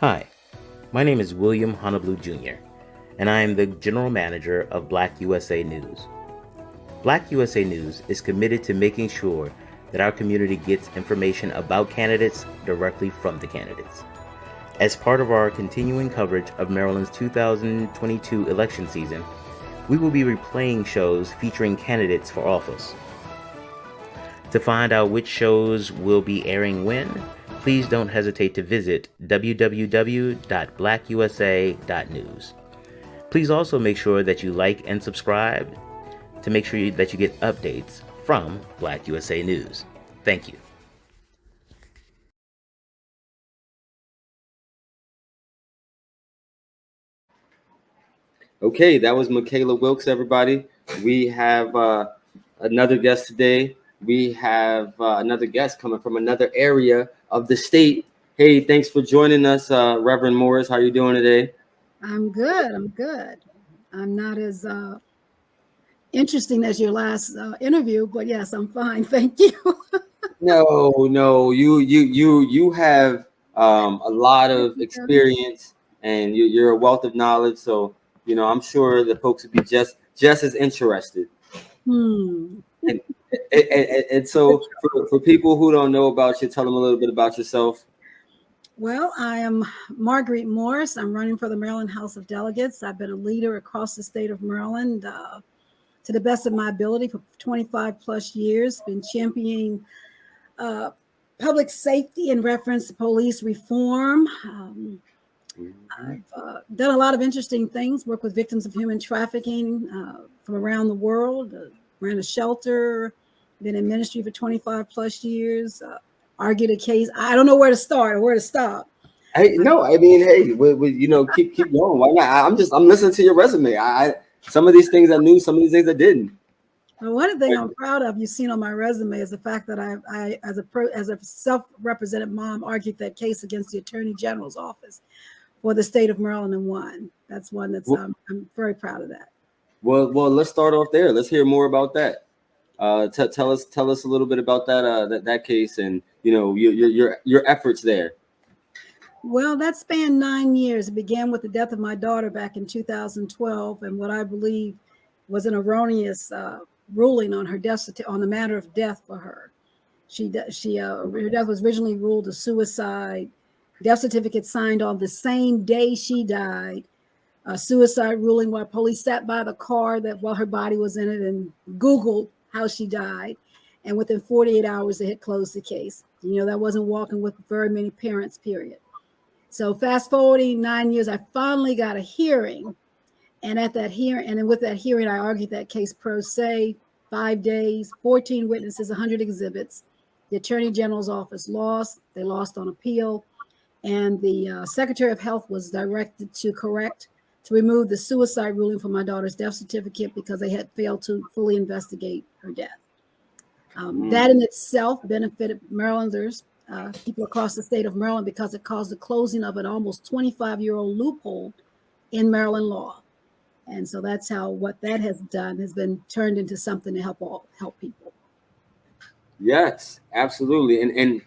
Hi, my name is William Honolulu Jr., and I am the General Manager of BlackUSA.news. BlackUSA.news is committed to making sure that our community gets information about candidates directly from the candidates. As part of our continuing coverage of Maryland's 2022 election season, we will be replaying shows featuring candidates for office. To find out which shows will be airing when, please don't hesitate to visit www.blackusa.news. Please also make sure that you like and subscribe to make sure that you get updates from Black USA News. Thank you. Okay, that was Michaela Wilkes, everybody. We have another guest today. We have another guest coming from another area of the state. Hey, thanks for joining us, Reverend Morris. How are you doing today? I'm good. I'm not as interesting as your last interview, but yes, I'm fine. Thank you. No, you have a lot of experience, and you're a wealth of knowledge. So I'm sure the folks would be just as interested. And so for people who don't know about you, tell them a little bit about yourself. Well, I am Marguerite Morris. I'm running for the Maryland House of Delegates. I've been a leader across the state of Maryland to the best of my ability for 25 plus years, been championing public safety in reference to police reform. I've done a lot of interesting things, worked with victims of human trafficking from around the world, ran a shelter, been in ministry for 25 plus years, argued a case. I don't know where to start or where to stop. Hey, no, I mean, hey, keep going. Why not? I'm listening to your resume. Some of these things I knew, some of these things I didn't. Well, one thing I'm proud of, you've seen on my resume, is the fact that I as a self-represented mom, argued that case against the Attorney General's office for the state of Maryland and won. That's one that's I'm very proud of that. Well, let's start off there. Let's hear more about that. Tell us a little bit about that case and your efforts there. Well, that spanned 9 years. It began with the death of my daughter back in 2012, and what I believe was an erroneous ruling on her death, on the matter of death for her. Her death was originally ruled a suicide. Death certificate signed on the same day she died. A suicide ruling while police sat by the car while her body was in it and Googled how she died. And within 48 hours, they had closed the case. That wasn't walking with very many parents, period. So fast forwarding 9 years, I finally got a hearing. And at that hearing, and with that hearing, I argued that case pro se, 5 days, 14 witnesses, 100 exhibits. The Attorney General's office lost. They lost on appeal. And the Secretary of Health was directed to remove the suicide ruling from my daughter's death certificate because they had failed to fully investigate her death. That in itself benefited Marylanders, people across the state of Maryland, because it caused the closing of an almost 25-year-old loophole in Maryland law. And so that's how what that has done has been turned into something to help people. Yes, absolutely. And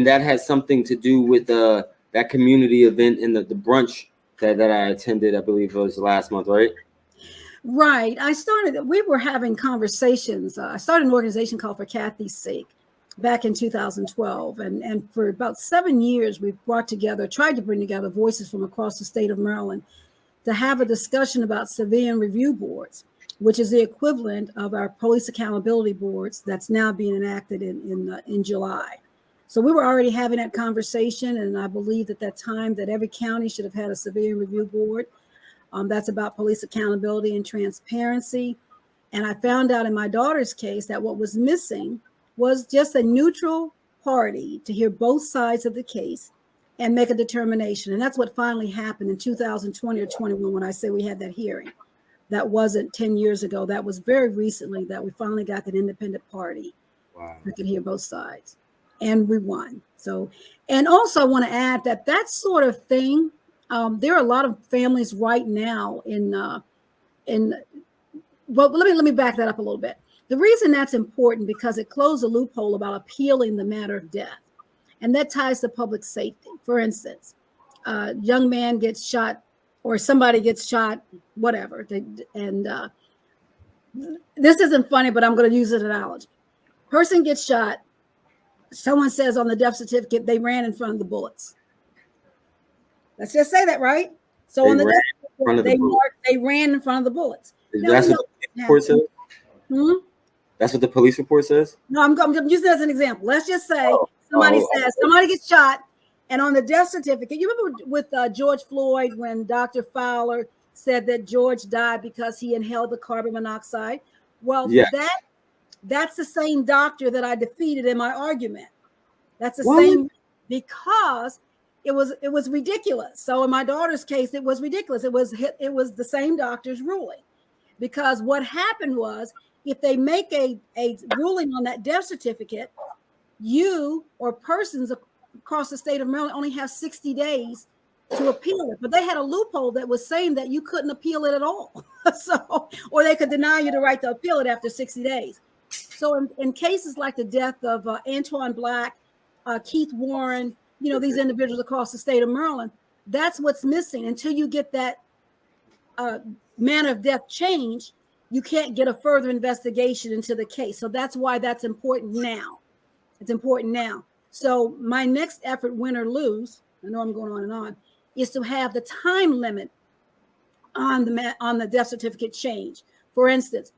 that has something to do with that community event and the brunch that I attended, I believe it was last month, right? Right. We were having conversations. I started an organization called For Kathy's Sake back in 2012. And for about 7 years, we tried to bring together voices from across the state of Maryland to have a discussion about civilian review boards, which is the equivalent of our police accountability boards that's now being enacted in July. So we were already having that conversation, and I believed at that time that every county should have had a civilian review board. That's about police accountability and transparency. And I found out in my daughter's case that what was missing was just a neutral party to hear both sides of the case and make a determination. And that's what finally happened in 2020 or 21 when I say we had that hearing. That wasn't 10 years ago. That was very recently that we finally got that independent party that could hear both sides. And we won. So, and also I want to add that sort of thing, there are a lot of families right now well, let me back that up a little bit. The reason that's important because it closed a loophole about appealing the matter of death. And that ties to public safety. For instance, young man gets shot or somebody gets shot, whatever. This isn't funny, but I'm going to use an analogy. Person gets shot. Someone says on the death certificate, they ran in front of the bullets. Let's just say that, right? So They on the ran death in front of the certificate, bullets. they ran in front of the bullets. Now, That's what the police report says? That's what the police report says? No, I'm using it as an example. Let's just say somebody gets shot, and on the death certificate, you remember with George Floyd when Dr. Fowler said that George died because he inhaled the carbon monoxide? Well, yeah. that's the same doctor that I defeated in my argument. That's the What? same, because it was ridiculous. So in my daughter's case, it was ridiculous. It was the same doctor's ruling, because what happened was, if they make a ruling on that death certificate, you or persons across the state of Maryland only have 60 days to appeal it. But they had a loophole that was saying that you couldn't appeal it at all. So, or they could deny you the right to appeal it after 60 days. So in cases like the death of Antoine Black, Keith Warren, these individuals across the state of Maryland, that's what's missing. Until you get that manner of death changed, you can't get a further investigation into the case. So that's why that's important now. It's important now. So my next effort, win or lose, I know I'm going on and on, is to have the time limit on the death certificate change. For instance,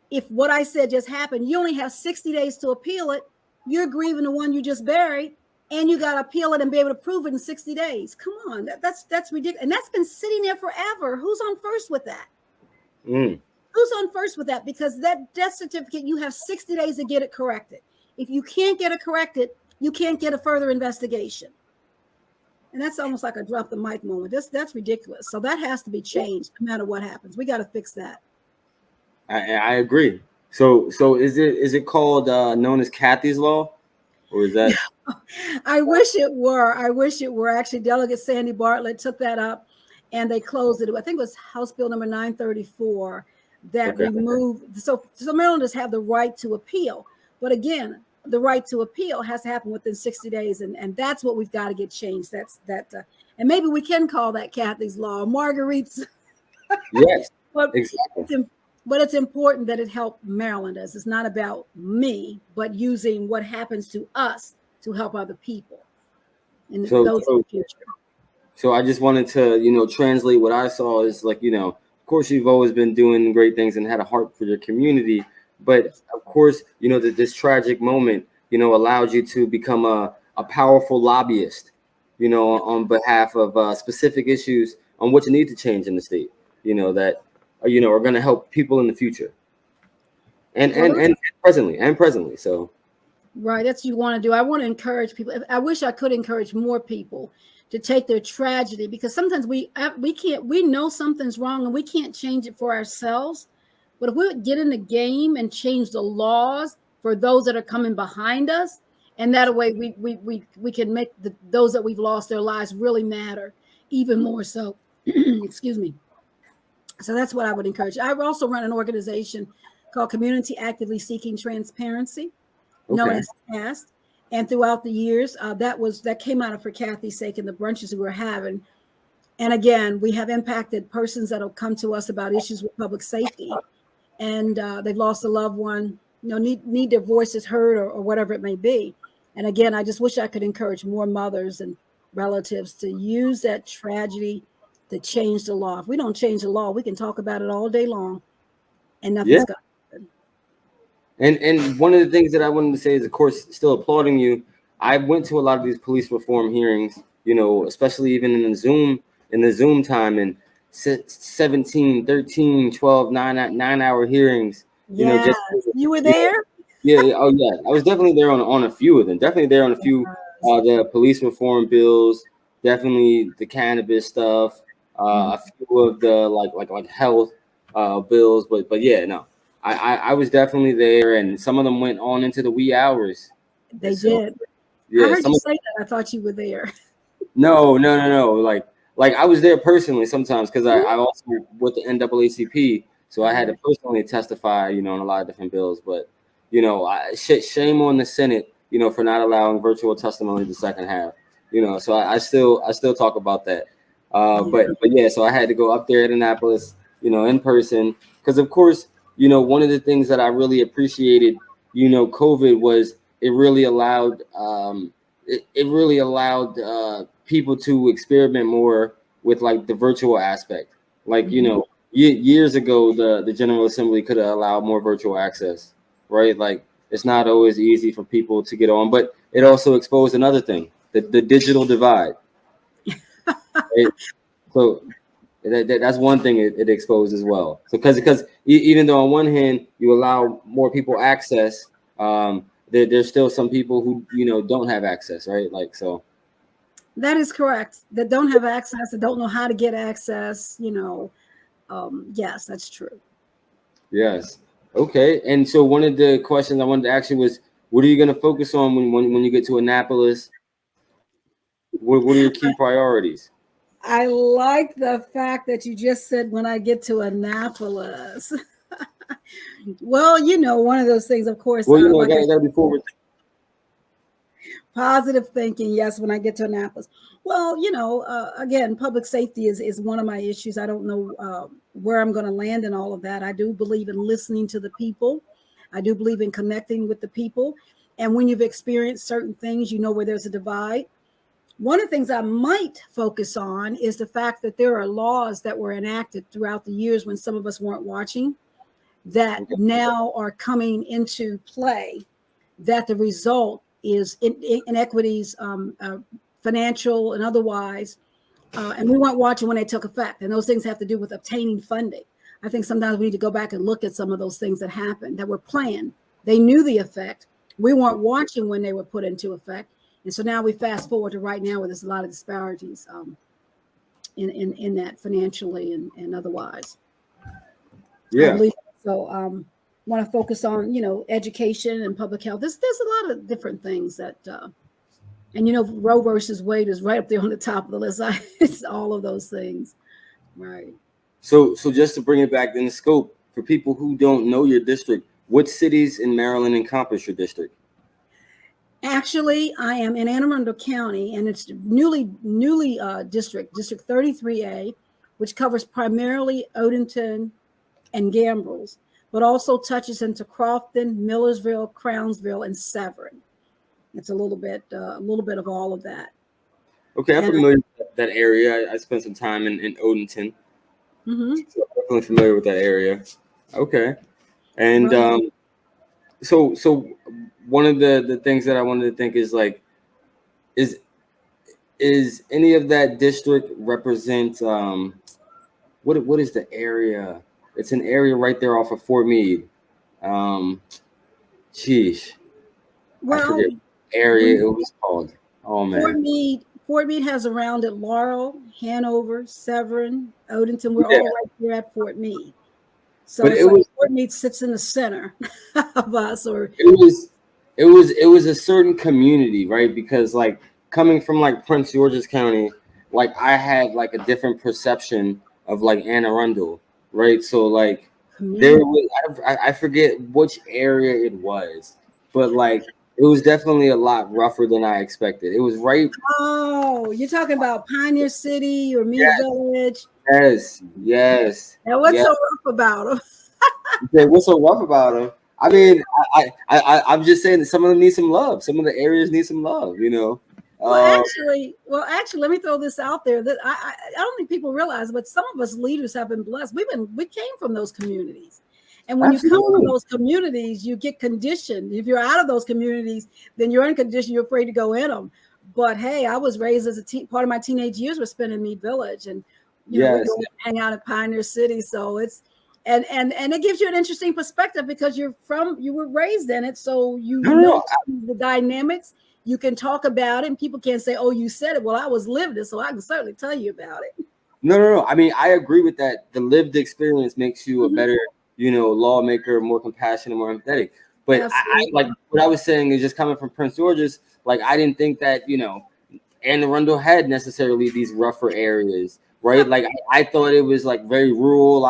if what I said just happened, you only have 60 days to appeal it. You're grieving the one you just buried, and you got to appeal it and be able to prove it in 60 days. Come on, that's ridiculous. And that's been sitting there forever. Who's on first with that? Who's on first with that? Because that death certificate, you have 60 days to get it corrected. If you can't get it corrected, you can't get a further investigation. And that's almost like a drop the mic moment. That's ridiculous. So that has to be changed no matter what happens. We got to fix that. I agree. So is it called known as Kathy's Law? Or is that? I wish it were. Actually, Delegate Sandy Bartlett took that up and they closed it. I think it was House Bill number 934 that removed. So Marylanders have the right to appeal. But again, the right to appeal has to happen within 60 days. And that's what we've got to get changed. And maybe we can call that Kathy's Law, Marguerite's. Yes, but exactly. But it's important that it help Marylanders. It's not about me, but using what happens to us to help other people. And those in the future. So I just wanted to, translate what I saw is like, of course, you've always been doing great things and had a heart for your community. But of course, that this tragic moment, allowed you to become a powerful lobbyist, on behalf of specific issues on what you need to change in the state, that are going to help people in the future and presently. So. Right. That's what you want to do. I want to encourage people. I wish I could encourage more people to take their tragedy, because sometimes we know something's wrong and we can't change it for ourselves. But if we would get in the game and change the laws for those that are coming behind us, and that way we can make those that we've lost their lives really matter even more so. Excuse me. So that's what I would encourage. I also run an organization called Community Actively Seeking Transparency, known as CAST. And throughout the years, that came out of for Kathy's sake and the brunches we were having. And again, we have impacted persons that have come to us about issues with public safety, and they've lost a loved one, need their voices heard or whatever it may be. And again, I just wish I could encourage more mothers and relatives to use that tragedy to change the law. If we don't change the law, we can talk about it all day long and nothing's going to happen. And one of the things that I wanted to say is, of course, still applauding you. I went to a lot of these police reform hearings, especially even in the Zoom time, and 17, 13, 12, 9-hour hearings. Yeah. You were there? Yeah. Oh, yeah. I was definitely there on a few of them. Definitely there on a few the police reform bills. Definitely the cannabis stuff. A few of the like health bills. But yeah, no. I was definitely there, and some of them went on into the wee hours. They did. Yeah, I heard you say that. I thought you were there. No. Like I was there personally sometimes, because I also with the NAACP, so I had to personally testify, on a lot of different bills. But shame on the Senate, for not allowing virtual testimony the second half. you know. So I still talk about that. But yeah, so I had to go up there at Annapolis, you know, in person, because of course, you know, one of the things that I really appreciated, you know, COVID was it really allowed people to experiment more with like the virtual aspect. Like, you know, years ago, the General Assembly could have allowed more virtual access, right? Like, it's not always easy for people to get on, but it also exposed another thing, the digital divide. Right? So that's one thing it exposed as well. So because even though on one hand you allow more people access, there's still some people who, you know, don't have access, right? Like, so. That is correct. That don't have access, that don't know how to get access, you know. Yes, that's true. Yes. Okay. And so one of the questions I wanted to ask you was, what are you going to focus on when you get to Annapolis? What are your key priorities? I like the fact that you just said when I get to Annapolis. Well, you know, one of those things, of course. Well, you know, like I gotta be forward. Positive thinking, yes, when I get to Annapolis. Well, you know, again, public safety is one of my issues. I don't know where I'm going to land in all of that. I do believe in listening to the people. I do believe in connecting with the people. And when you've experienced certain things, you know where there's a divide. One of the things I might focus on is the fact that there are laws that were enacted throughout the years when some of us weren't watching that now are coming into play, that the result is inequities, financial and otherwise, and we weren't watching when they took effect. And those things have to do with obtaining funding. I think sometimes we need to go back and look at some of those things that happened that were planned. They knew the effect. We weren't watching when they were put into effect. And so now we fast forward to right now where there's a lot of disparities in that financially and otherwise. Yeah. I believe so. Want to focus on, you know, education and public health. There's a lot of different things that, and you know, Roe versus Wade is right up there on the top of the list. It's all of those things, right? So just to bring it back in the scope for people who don't know your district, what cities in Maryland encompass your district? Actually, I am in Anne Arundel County, and it's newly District 33A, which covers primarily Odenton and Gambrills, but also touches into Crofton, Millersville, Crownsville, and Severn. It's a little bit of all of that. Okay, I'm familiar with that area. I spent some time in Odenton. Mm-hmm. So I'm definitely familiar with that area. Okay, and Right. So one of the things that I wanted to think is like, is any of that district represent what is the area? It's an area right there off of Fort Meade. Sheesh. Well, I forget what area it was called. Oh man. Fort Meade has around it Laurel, Hanover, Severn, Odenton. We're all right there at Fort Meade. So but it's like Fort Meade sits in the center of us, or it was a certain community, right? Because like coming from like Prince George's County, like I had like a different perception of like Anne Arundel, right? So like there was I forget which area it was, but like it was definitely a lot rougher than I expected. It was right. Oh, you're talking about Pioneer City or Meade Village? Yes. Now, what's so rough about them? What's so rough about them? I mean, I'm just saying that some of them need some love. Some of the areas need some love, you know. Well, actually, let me throw this out there that I don't think people realize, but some of us leaders have been blessed. We came from those communities. And when you come from those communities, you get conditioned. If you're out of those communities, then you're in condition, you're afraid to go in them. But hey, I was raised as part of my teenage years was spent in Meade Village, and you know, we go hang out in Pioneer City. So it's and it gives you an interesting perspective because you were raised in it, so you know the dynamics. You can talk about it, and people can't say, "Oh, you said it." Well, I was lived it, so I can certainly tell you about it. No. I mean, I agree with that. The lived experience makes you a better, you know, lawmaker, more compassionate, more empathetic. But I like what I was saying is just coming from Prince George's. Like, I didn't think that, you know, Anne Arundel had necessarily these rougher areas, right? Like, I thought it was like very rural.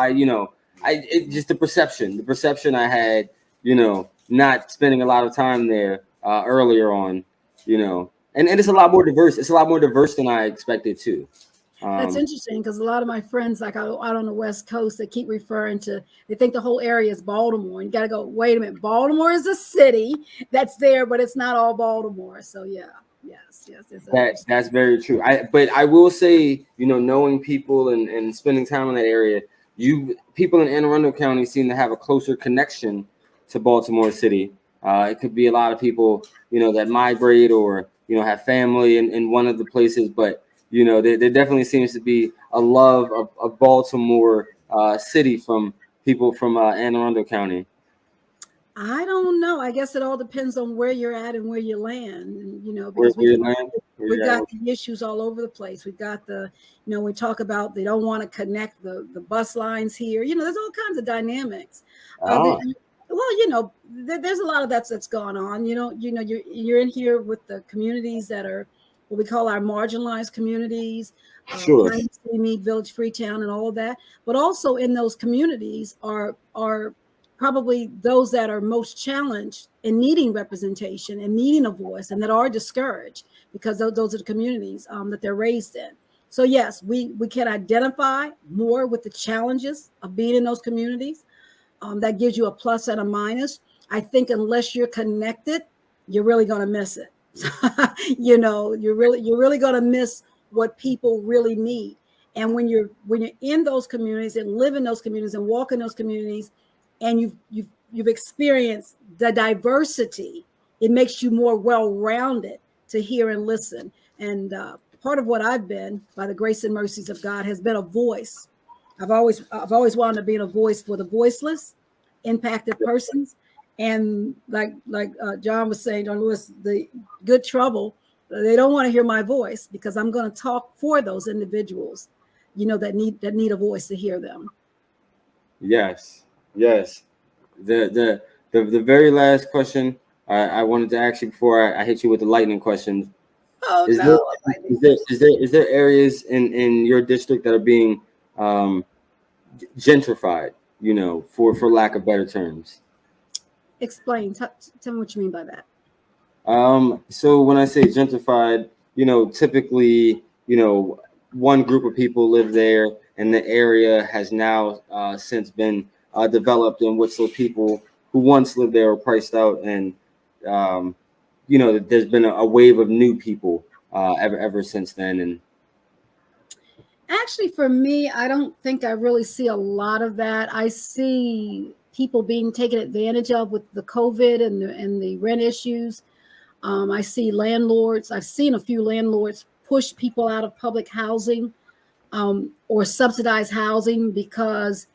Just the perception I had, you know, not spending a lot of time there earlier on, you know. And it's a lot more diverse. It's a lot more diverse than I expected too. That's interesting because a lot of my friends, like out on the West Coast, they keep referring to, they think the whole area is Baltimore. And you got to go, wait a minute, Baltimore is a city that's there, but it's not all Baltimore. So yeah, yes. That's very true. But I will say, you know, knowing people and spending time in that area, people in Anne Arundel County seem to have a closer connection to Baltimore City. It could be a lot of people, you know, that migrate or, you know, have family in one of the places, but you know, there definitely seems to be a love of Baltimore City from people from Anne Arundel County. I don't know. I guess it all depends on where you're at and where you land, you know, Where because you land? we've got the issues all over the place. We've got we talk about they don't want to connect the bus lines here. You know, there's all kinds of dynamics. Well, you know, there's a lot of that's gone on. You know, you're in here with the communities that are what we call our marginalized communities, Sure. Pine City, Mead Village, Freetown, and all of that. But also in those communities are probably those that are most challenged in needing representation and needing a voice, and that are discouraged because those are the communities that they're raised in. So yes, we can identify more with the challenges of being in those communities. That gives you a plus and a minus. I think unless you're connected, you're really going to miss it. You know, you're really going to miss what people really need. And when you're in those communities and live in those communities and walk in those communities, and you've experienced the diversity, it makes you more well-rounded to hear and listen. And part of what I've been, by the grace and mercies of God, has been a voice. I've always wanted to be a voice for the voiceless, impacted persons, and like John was saying, John Lewis, the good trouble. They don't want to hear my voice because I'm going to talk for those individuals, you know, that need a voice to hear them. Yes. The very last question I wanted to ask you before I hit you with the lightning questions. Oh is no! Is there areas in your district that are being gentrified? You know, for lack of better terms. Explain. Tell me what you mean by that. So when I say gentrified, you know, typically, you know, one group of people live there, and the area has now since been developed, in which the people who once lived there are priced out, and you know, there's been a wave of new people ever since then. And actually, for me, I don't think I really see a lot of that. I see people being taken advantage of with the COVID and the rent issues. I see landlords. I've seen a few landlords push people out of public housing or subsidize housing because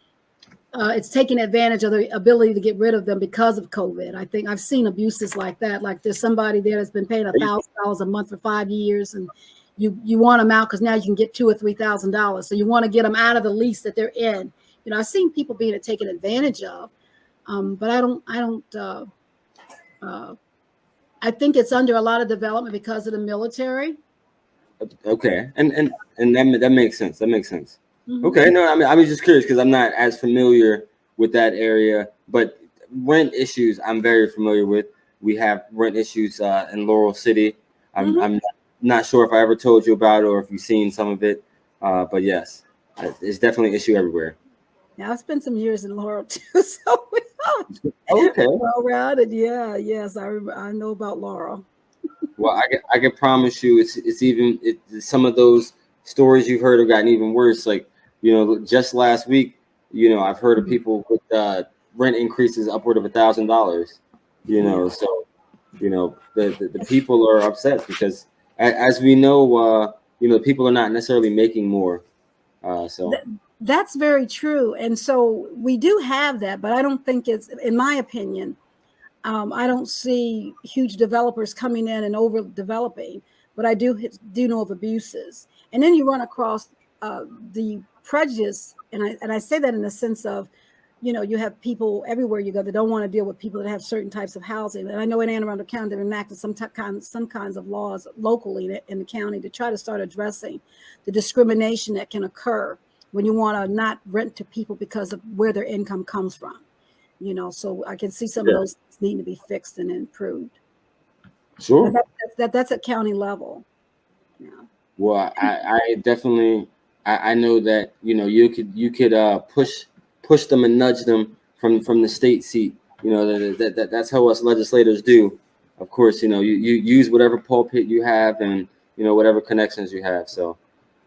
it's taking advantage of the ability to get rid of them because of COVID. I think I've seen abuses like that. Like there's somebody there that's been paying $1,000 a month for 5 years, and you want them out because now you can get $2,000 or $3,000. So you want to get them out of the lease that they're in. You know, I've seen people being taken advantage of, but I think it's under a lot of development because of the military. okay, and that makes sense. That makes sense. Mm-hmm. Okay, no, I mean, I was just curious because I'm not as familiar with that area, but rent issues I'm very familiar with. We have rent issues in Laurel City. I'm not sure if I ever told you about it or if you've seen some of it, but yes, it's definitely an issue everywhere. Yeah, I've spent some years in Laurel too, so okay, well-rounded. Yeah, yes, I know about Laurel. Well, I can promise you, it's even some of those stories you've heard have gotten even worse. Like, you know, just last week, you know, I've heard of people with rent increases upward of $1,000. You know, so you know the people are upset because, as we know, you know, people are not necessarily making more. So that's very true, and so we do have that, but I don't think it's, in my opinion. I don't see huge developers coming in and overdeveloping, but I do know of abuses. And then you run across the prejudice, and I say that in the sense of, you know, you have people everywhere you go that don't want to deal with people that have certain types of housing. And I know in Anne Arundel County they've enacted some kinds of laws locally in the county to try to start addressing the discrimination that can occur when you want to not rent to people because of where their income comes from. You know, so I can see some of those needing to be fixed and improved. Sure. That's at county level. Yeah. Well, I definitely I know that you could push them and nudge them from the state seat. That's how us legislators do. Of course, you use whatever pulpit you have and whatever connections you have. So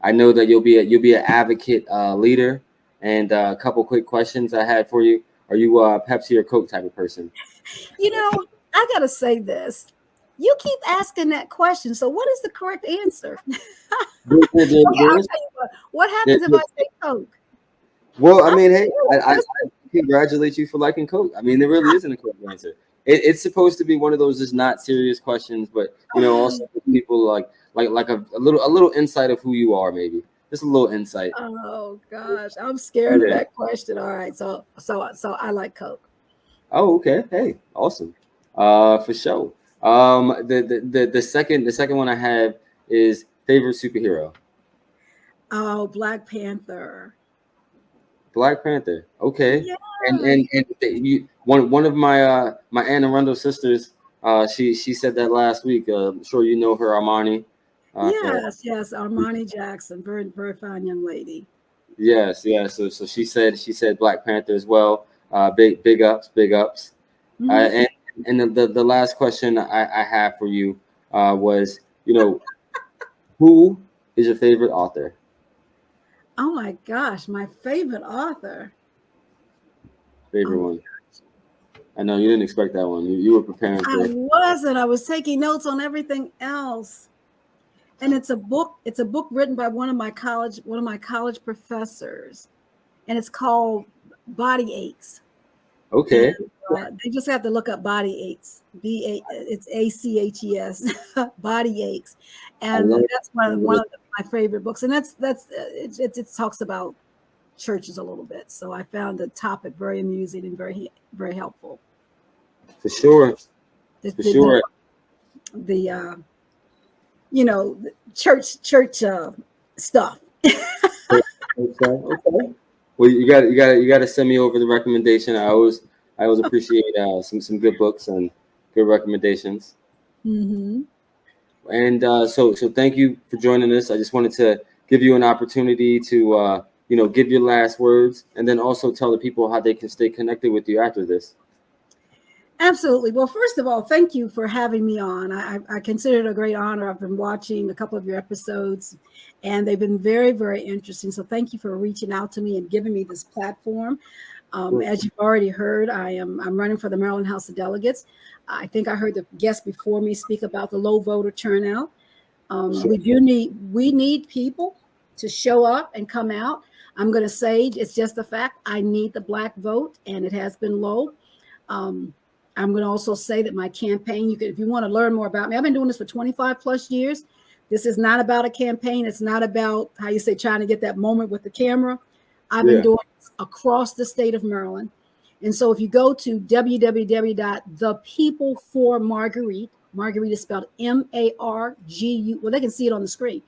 I know that you'll be an advocate leader. And a couple quick questions I had for you. Are you a Pepsi or Coke type of person? I gotta say this. You keep asking that question. So what is the correct answer? There- there- there- Okay, there I'll is- tell you what there- happens if there- I say Coke? Well, I mean, hey, I Listen, congratulate you for liking Coke. I mean, there really isn't a Coke answer. It's supposed to be one of those just not serious questions, but also for people like a little insight of who you are, maybe just a little insight. oh gosh, I'm scared of that question. All right, so I like Coke. Oh, okay. Hey, awesome. For sure. The second one I have is favorite superhero. Oh, Black Panther. Black Panther. Okay. Yeah. One of my my Anne Arundel sisters, she said that last week. I'm sure you know her, Armani. Yes, Armani Jackson, very very fine young lady. Yes. So she said Black Panther as well. Big ups. Mhm. And the last question I have for you was, who is your favorite author? Oh my gosh, my favorite author. Favorite Oh, one. I know you didn't expect that one. You were preparing for I it. wasn't. I was taking notes on everything else. And it's a book written by one of my college professors, and it's called Body Aches. Okay. And they just have to look up Body Aches. It's ACHES. Body Aches, I and love that's one of my favorite books. And it talks about churches a little bit. So I found the topic very amusing and very very helpful. for sure. The, For the, sure. the church stuff. Okay. Well, you got to send me over the recommendation. I always appreciate some good books and good recommendations. Mm-hmm. And so thank you for joining us. I just wanted to give you an opportunity to give your last words, and then also tell the people how they can stay connected with you after this. Absolutely. Well, first of all, thank you for having me on. I consider it a great honor. I've been watching a couple of your episodes, and they've been very, very interesting. So thank you for reaching out to me and giving me this platform. As you've already heard, I'm running for the Maryland House of Delegates. I think I heard the guest before me speak about the low voter turnout. Sure. We need people to show up and come out. I'm going to say it's just a fact. I need the Black vote, and it has been low. I'm going to also say that my campaign, if you want to learn more about me, I've been doing this for 25 plus years. This is not about a campaign. It's not about, how you say, trying to get that moment with the camera. I've been doing this across the state of Maryland. And so if you go to www.thepeopleformarguerite, Marguerite is spelled MARGU, well, they can see it on the screen,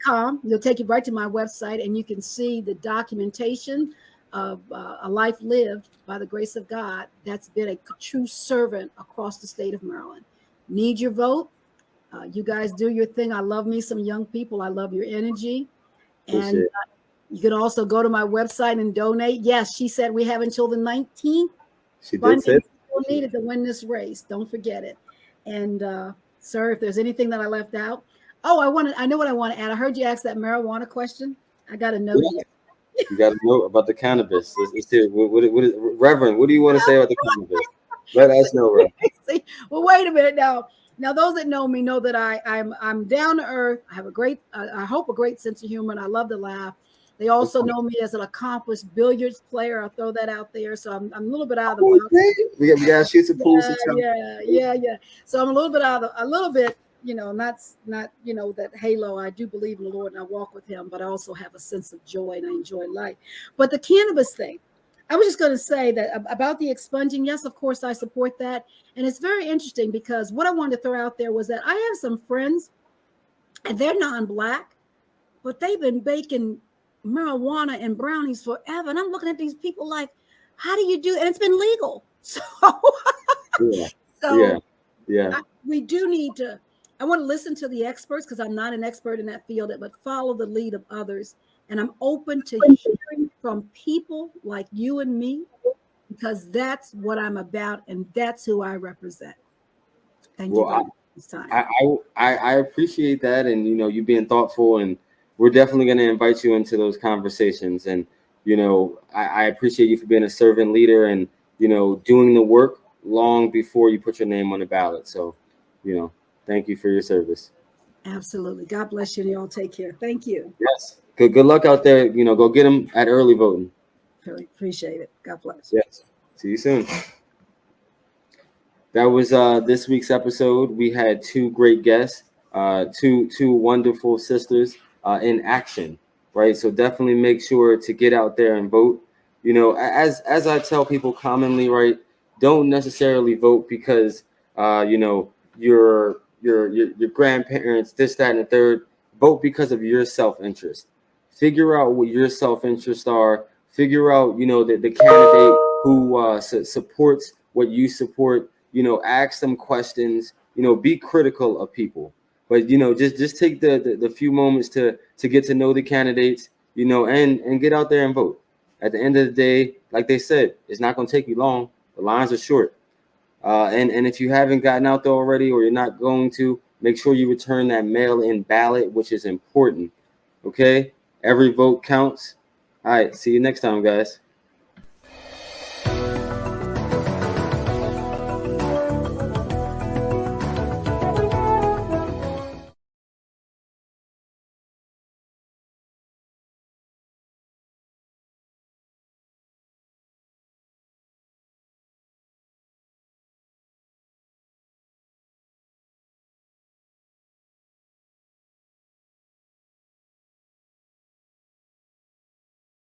.com, you'll take you right to my website, and you can see the documentation of a life lived by the grace of God that's been a true servant across the state of Maryland. Need your vote. You guys do your thing. I love me some young people. I love your energy. And you can also go to my website and donate. Yes, she said we have until the 19th. She did say people needed to win this race. Don't forget it. And sir, if there's anything that I left out, I know what I want to add. I heard you ask that marijuana question. I got a note here. You got to know about the cannabis. Let's hear Reverend, what do you want to say about the cannabis? Let us know, Reverend. Well, wait a minute now. Now, those that know me know that I'm down to earth. I have I hope a great sense of humor, and I love to laugh. They also know me as an accomplished billiards player. I'll throw that out there. So I'm a little bit out of the box. We got to shoot some pool. Yeah. So I'm a little bit not that halo. I do believe in the Lord and I walk with him, but I also have a sense of joy and I enjoy life. But the cannabis thing, I was just going to say that about the expunging. Yes, of course, I support that. And it's very interesting because what I wanted to throw out there was that I have some friends and they're non-Black, but they've been baking marijuana and brownies forever. And I'm looking at these people like, how do you do it? And it's been legal. So Yeah. We do need to, I want to listen to the experts because I'm not an expert in that field, but follow the lead of others. And I'm open to hearing from people like you and me, because that's what I'm about and that's who I represent. Thank you Well, very much for this time. I appreciate that, and you being thoughtful, and we're definitely going to invite you into those conversations. And I appreciate you for being a servant leader and doing the work long before you put your name on the ballot. So, thank you for your service. Absolutely. God bless you, and y'all take care. Thank you. Yes. Good luck out there. Go get them at early voting. Really appreciate it. God bless. Yes. See you soon. That was this week's episode. We had two great guests, two wonderful sisters in action, right? So definitely make sure to get out there and vote. As I tell people commonly, right? Don't necessarily vote because your grandparents, this, that, and the third. Vote because of your self-interest. Figure out what your self-interests are. Figure out the candidate who supports what you support. Ask them questions, be critical of people, but just take the few moments to get to know the candidates, and get out there and vote. At the end of the day, like they said, it's not going to take you long. The lines are short. And if you haven't gotten out there already, or you're not going to, make sure you return that mail-in ballot, which is important. Okay? Every vote counts. All right. See you next time, guys.